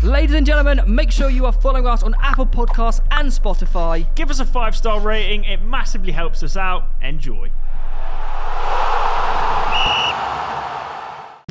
Ladies and gentlemen, make sure you are following us on Apple Podcasts and Spotify. Give us a 5-star rating. It massively helps us out. Enjoy.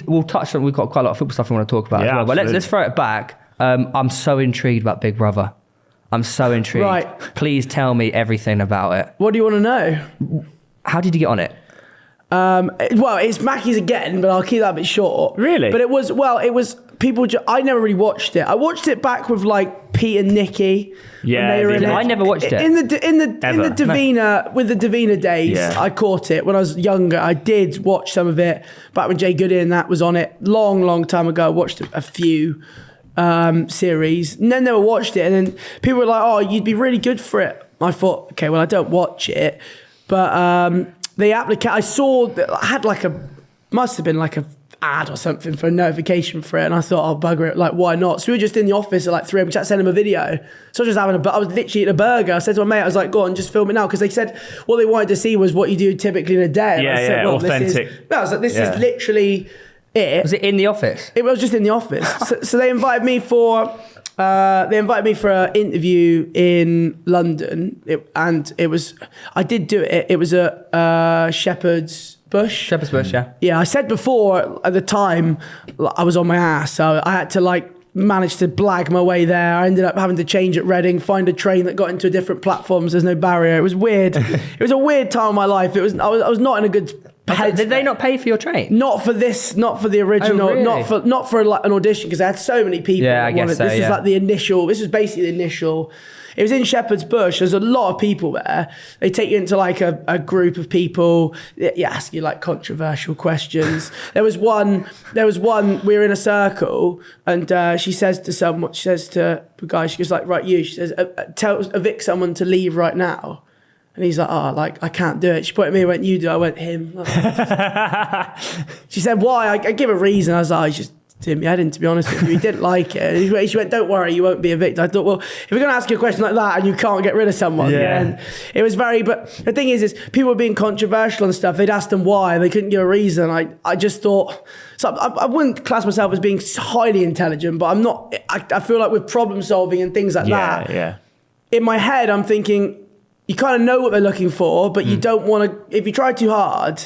We'll touch on, we've got quite a lot of football stuff we want to talk about as well. But let's throw it back. I'm so intrigued about Big Brother. I'm so intrigued. Right. Please tell me everything about it. What do you want to know? How did you get on it? Well, it's Mackie's again, but I'll keep that a bit short. Really? But it was people. I never really watched it. I watched it back with like Pete and Nikki. Yeah, when they were in I never watched it. in the Davina with the Davina days. Yeah. I caught it when I was younger. I did watch some of it back when Jay Goody and that was on it. Long time ago. I watched a few series, and then never watched it. And then people were like, "Oh, you'd be really good for it." I thought, okay, well, I don't watch it, but the application I saw that I had must have been like a ad or something for a notification for it, and I thought, I'll bugger it, like, why not? So we were just in the office at like 3 a.m. We tried to send him a video, so I was just having I was literally eating a burger. I said to my mate, I was like, go on, just film it now, because they said what they wanted to see was what you do typically in a day. And I said, well, authentic. I was like, this is literally it. Was it in the office? It was just in the office. So they invited me for an interview in London, I did do it. It was at Shepherd's Bush. Shepherd's Bush, yeah. Yeah, I said before at the time I was on my ass, so I had to manage to blag my way there. I ended up having to change at Reading, find a train that got into a different platform. So there's no barrier. It was weird. It was a weird time of my life. I was not in a good headspace. Did they not pay for your train? Not for this, not for the original, really? not for like an audition, because I had so many people. Yeah, I guess so, This is like the initial. This was basically the initial. It was in Shepherd's Bush. There's a lot of people there. They take you into like a group of people. You ask you like controversial questions. There was one. We were in a circle, and she says to the guy, she goes like, right, you. She says, evict someone to leave right now. And he's like, I can't do it. She pointed at me and went, you do. I went, him. She said, why? I give a reason. I was like, just hit me head in, to be honest with you. He didn't like it. She went, don't worry, you won't be evicted. I thought, well, if we're going to ask you a question like that and you can't get rid of someone, then it was but the thing is people were being controversial and stuff. They'd asked them why, and they couldn't give a reason. I just thought, so I wouldn't class myself as being highly intelligent, but I'm not. I feel like with problem solving and things like that, in my head, I'm thinking, you kind of know what they're looking for, but you don't want to, if you try too hard.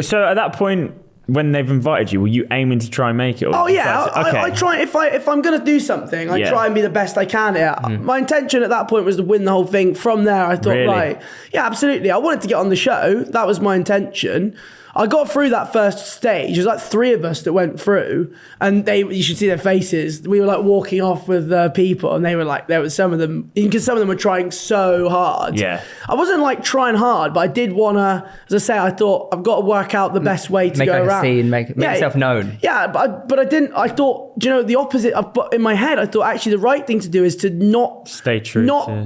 So at that point, when they've invited you, were you aiming to try and make it? Oh yeah, I try, if I'm going to do something, I try and be the best I can at it. My intention at that point was to win the whole thing. From there, I thought, right, yeah, absolutely. I wanted to get on the show. That was my intention. I got through that first stage. There's like 3 of us that went through, and you should see their faces. We were like walking off with people, and they were like, there was some of them, because some of them were trying so hard. Yeah. I wasn't like trying hard, but I did want to, as I say, I thought I've got to work out the best way to go around. Scene, make yourself known. Yeah, but I didn't, I thought, do you know, the opposite, in my head, I thought actually the right thing to do is to not stay true. Not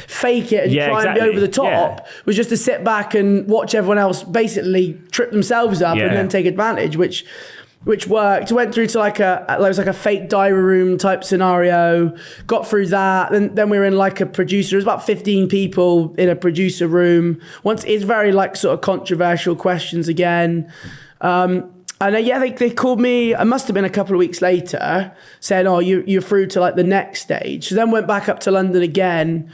fake it and try and be over the top, was just to sit back and watch everyone else basically trip themselves up and then take advantage, which worked. Went through to there was like a fake diary room type scenario, got through that, then we were in like a producer. It was about 15 people in a producer room. Once it's very like sort of controversial questions again. And they called me, it must have been a couple of weeks later, saying, oh, you're through to like the next stage. So then went back up to London again.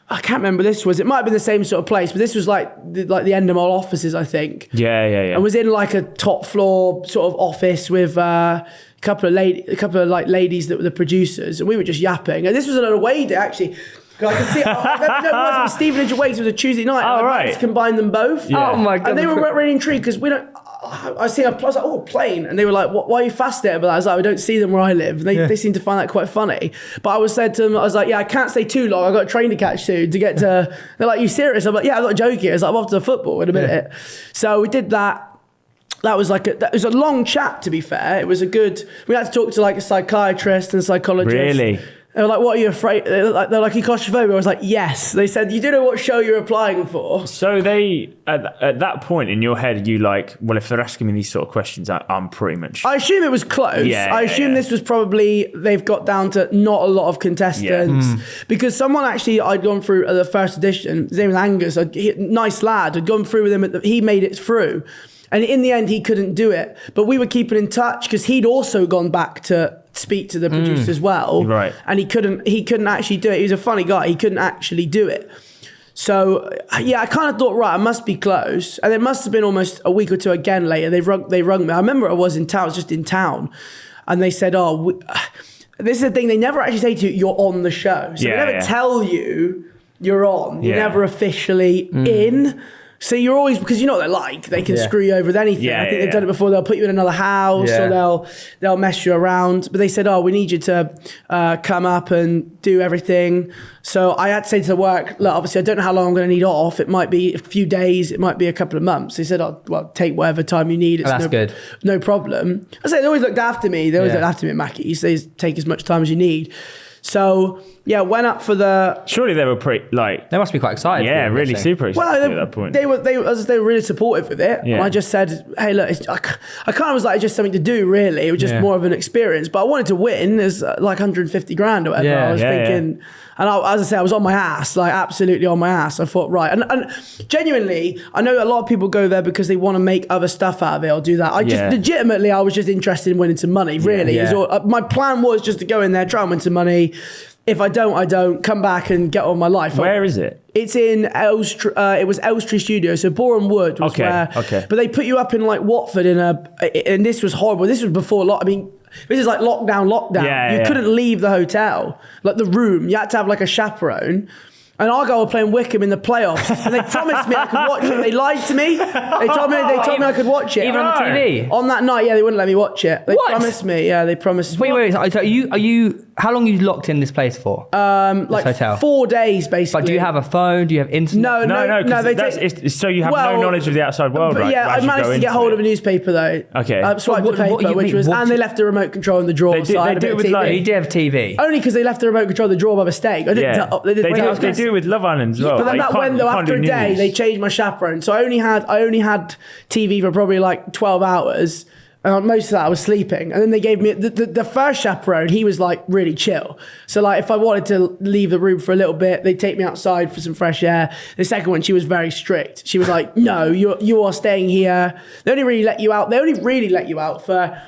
I can't remember this was. It might have been the same sort of place, but this was like the Endemol offices, I think. Yeah. And was in like a top floor sort of office with a couple of ladies that were the producers, and we were just yapping. And this was an away day, actually. I can see it. It was Stevenage away. It was a Tuesday night. Oh, right. To combine them both. Yeah. Oh my god! And they were really intrigued because we don't. I was like, oh, plane. And they were like, why are you fascinated about that? I was like, we don't see them where I live. They seem to find that quite funny. But I said to them, I was like, yeah, I can't stay too long. I've got a train to catch soon to get to... They're like, you serious? I'm like, yeah, I'm not joking. I was like, I'm off to the football in a minute. So we did that. That was it was a long chat, to be fair. It was we had to talk to like a psychiatrist and a psychologist. Really? They were like, what are you afraid? They're like, are you claustrophobic? I was like, yes. They said, you do know what show you're applying for. So they, at that point in your head, you like, well, if they're asking me these sort of questions, I'm pretty much... I assume it was close. I assume this was probably, they've got down to not a lot of contestants. Because someone actually, I'd gone through the first edition, his name was Angus, nice lad, I'd gone through with him, he made it through. And in the end, he couldn't do it. But we were keeping in touch because he'd also gone back to speak to the producer as well. Right. And he couldn't actually do it. He was a funny guy. He couldn't actually do it. So yeah, I kind of thought, right, I must be close. And it must have been almost a week or two again later. They rung me. I remember I was in town. I was just in town. And they said, this is the thing. They never actually say to you, you're on the show. So they never tell you you're on. You're never officially in. So you're always, because you know what they're like, they can screw you over with anything. I think they've done it before. They'll put you in another house or they'll mess you around. But they said, we need you to come up and do everything. So I had to say to the work, look, obviously I don't know how long I'm going to need off. It might be a few days. It might be a couple of months. They said, take whatever time you need. That's good. No problem. I say they always looked after me. They always looked after me at Mackey's. They take as much time as you need. So yeah, went up for the. Surely they were pretty like. They must be quite excited. Yeah, really super excited at that point. They were really supportive with it. Yeah. And I just said, hey, look, I kind of was like, it's just something to do. Really, it was just more of an experience. But I wanted to win. There's like 150 grand or whatever. I was thinking. And as I say, I was on my ass, like absolutely on my ass. I thought, right. And genuinely, I know a lot of people go there because they want to make other stuff out of it or do that. I was just interested in winning some money, really. My plan was just to go in there, try and win some money. If I don't, I don't. Come back and get on my life. Where is it? It's in it was Elstree Studio, so Boreham Wood was where. Okay. But they put you up in like Watford and this was horrible. This was before this is like lockdown. You couldn't leave the hotel, like the room. You had to have like a chaperone. And Argyle were playing Wickham in the playoffs, and they promised me I could watch it. They lied to me. They told me I could watch it. Even on the TV? On that night, they wouldn't let me watch it. They promised me. Yeah, they promised me. Wait. So are you? How long are you locked in this place for? Like hotel? 4 days, basically. But do you have a phone? Do you have internet? No. So you have no knowledge of the outside world, right? Yeah, I managed to get hold of a newspaper though. Okay. Swiped the paper, and they left the remote control in the drawer. They do it with You did have TV. Only because they left the remote control in the drawer by mistake. They do it with Love Island as well. But then that went though. After a day, they changed my chaperone, so I only had TV for probably like 12 hours. And most of that I was sleeping. And then they gave me the first chaperone. He was like really chill. So like if I wanted to leave the room for a little bit, they'd take me outside for some fresh air. The second one, she was very strict. She was like, no, you are staying here. They only really let you out for.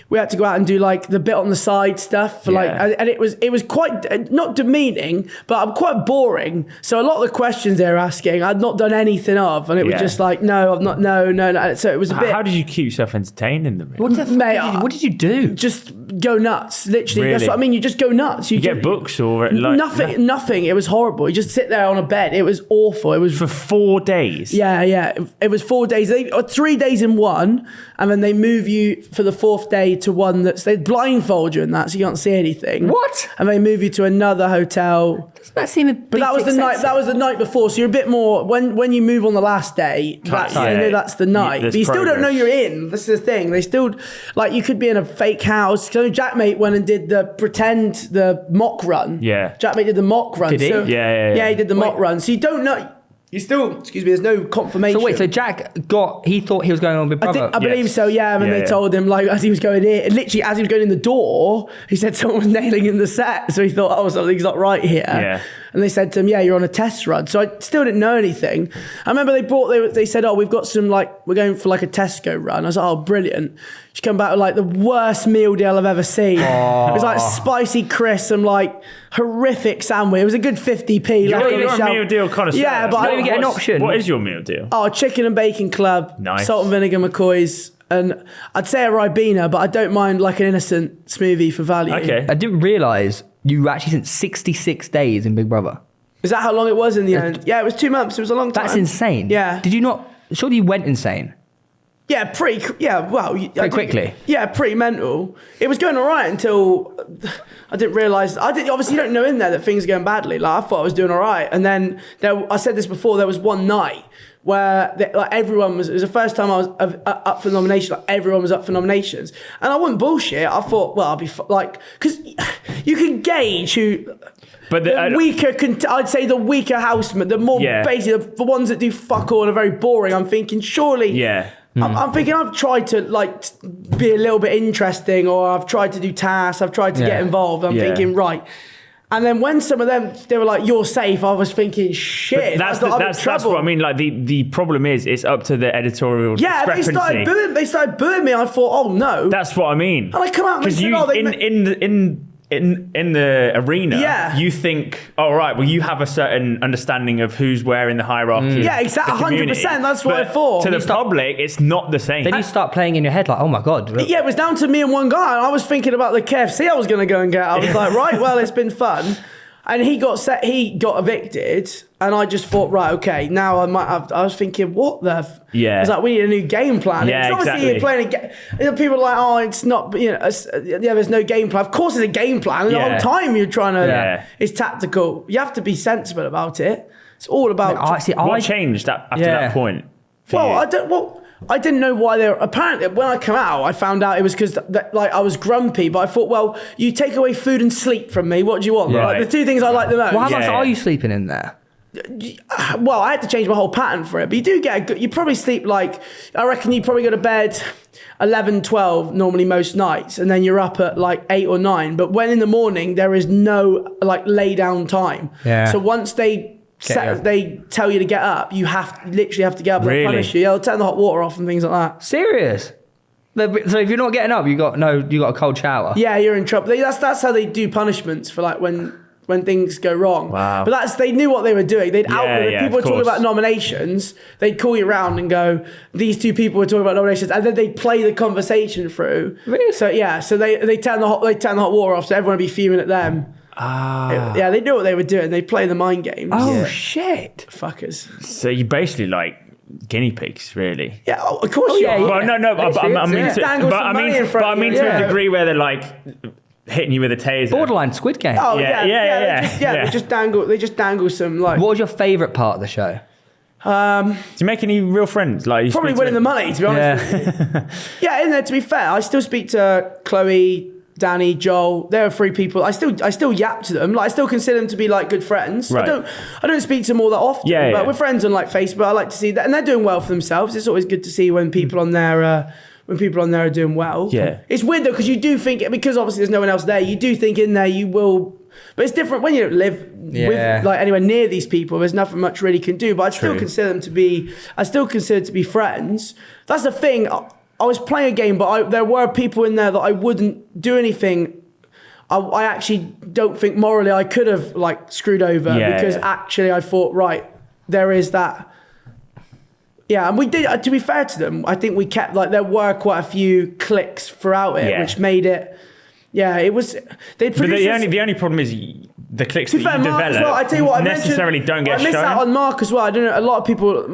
We had to go out and do like the bit on the side stuff for and it was quite not demeaning, but I'm quite boring. So a lot of the questions they were asking, I'd not done anything of, and it was just like, no, I've not, no. So it was a bit. How did you keep yourself entertained in the room? What did you do? Just go nuts, literally. Really? That's what I mean. You just go nuts. You get books or like nothing. It was horrible. You just sit there on a bed. It was awful. It was for 4 days. Yeah. It was 4 days. 3 days in one, and then they move you for the fourth day to one they blindfold you in that, so you can't see anything. What? And they move you to another hotel. Doesn't that seem a bit But that was the night. That was the night before, so you're a bit more. When you move on the last day, that's the night. But you still don't know you're in. This is the thing. They still you could be in a fake house. So Jackmate went and did the mock run. Yeah. Jackmate did the mock run. Did he? So, yeah. He did the mock run. So you don't know. You still, there's no confirmation. So wait, so Jack he thought he was going on with Brother? I believe so, yeah. And they told him, like, as he was going in, literally as he was going in the door, he said someone was nailing in the set. So he thought, something's not right here. Yeah. And they said to him, you're on a test run. So I still didn't know anything. I remember they said, we've got some, we're going for a Tesco run. I was like, brilliant. She come back with the worst meal deal I've ever seen. It was like spicy crisps and horrific sandwich. It was a good 50p. You're a meal deal connoisseur. Yeah, but I didn't get an option. What is your meal deal? Chicken and bacon club. Nice. Salt and vinegar McCoy's. And I'd say a Ribena, but I don't mind an innocent smoothie for value. Okay. I didn't realise you actually spent 66 days in Big Brother. Is that how long it was in the end? Yeah, it was 2 months. It was a long time. That's insane. Yeah. Did you not? Surely you went insane. Yeah, pretty quickly. Yeah, pretty mental. It was going all right until I didn't realise. Obviously, you don't know in there that things are going badly. I thought I was doing all right. And then I said this before, there was one night where everyone it was the first time I was up for nomination. Everyone was up for nominations. And I wasn't bullshit. I thought, I'll be because you can gauge who. But I'd say the weaker housemen, the more basic, the ones that do fuck all and are very boring. I'm thinking, surely. Yeah. I'm thinking I've tried to be a little bit interesting, or I've tried to do tasks, I've tried to get involved. I'm thinking, right, And then when some of them, they were like, "You're safe," I was thinking, "Shit, that's what I mean. Like the problem is, it's up to the editorial discrepancy. They started booing me. I thought, "Oh no." That's what I mean. And I come out and because in the arena, you think, "Oh right, well you have a certain understanding of who's where in the hierarchy." Yeah, exactly, 100%. That's what I thought. To the public, it's not the same. Then you start playing in your head like, "Oh my god." Yeah, it was down to me and one guy, and I was thinking about the KFC I was going to go and get. I was like, right, well, it's been fun. And he got evicted, and I just thought, right, okay, now I might have. I was thinking, what the? Yeah. I was like, we need a new game plan. Yeah, it's obviously you're playing a game. People are like, oh, it's not. There's no game plan. Of course, there's a game plan. The whole time you're trying to. Yeah. It's tactical. You have to be sensible about it. It's all about. What changed after that point? I didn't know why they were. Apparently, when I come out, I found out it was because I was grumpy. But I thought, well, you take away food and sleep from me. What do you want? Right. Like, the two things I like the most. Well, how much are you sleeping in there? Well, I had to change my whole pattern for it. But you do get a good. You probably sleep I reckon you probably go to bed 11, 12 normally most nights, and then you're up at 8 or 9. But when in the morning there is no lay down time. Yeah. So once they tell you to get up, you literally have to get up. Really? They'll punish you. They'll turn the hot water off and things like that. Serious? So if you're not getting up, you got a cold shower. Yeah, you're in trouble. That's how they do punishments for when things go wrong. Wow. But they knew what they were doing. If people were talking about nominations, they'd call you around and go, these two people were talking about nominations, and then they'd play the conversation through. Really? So they turn the hot water off, so everyone would be fuming at them. Yeah, they knew what they were doing. They play the mind games. Oh shit, fuckers! So you basically guinea pigs, really? Yeah, of course you are. Well, no, I mean to a degree where they're hitting you with a taser. Borderline Squid Game. Oh yeah. They just dangle some What was your favourite part of the show? Do you make any real friends? Probably winning the money, to be honest. Yeah, in there. To be fair, I still speak to Chloe, Danny, Joel. There are 3 people. I still yap to them. I still consider them to be good friends. Right. I don't speak to them all that often. Yeah, but we're friends on Facebook. I like to see that, and they're doing well for themselves. It's always good to see when people on there are doing well. Yeah. It's weird though, because you do think, because obviously there's no one else there, you do think in there you will. But it's different when you don't live with anywhere near these people. There's nothing much really can do. But I still consider them to be friends. That's the thing. I was playing a game, but there were people in there that I wouldn't do anything. I actually don't think morally I could have screwed over because actually I thought, right, there is that. Yeah, and we did. To be fair to them, I think we kept there were quite a few clicks throughout it, which made it. Yeah, it was. The only problem is the clicks that you develop. I tell you what, necessarily don't get shown. I missed out on Mark as well. I don't know. A lot of people.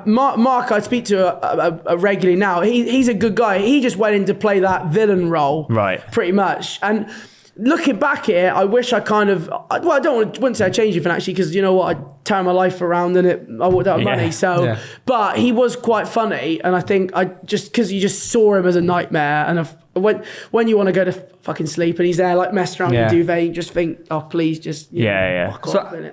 Mark, I speak to regularly now. He's a good guy. He just went in to play that villain role, right? Pretty much. And looking back at it, I wish I kind of. Well, I wouldn't say I changed anything actually, because you know what, I turned my life around and I walked out with money. So, but he was quite funny, and I think because you just saw him as a nightmare, and when you want to go to fucking sleep and he's there messing around with the duvet, you just think, oh please, just fuck off, innit?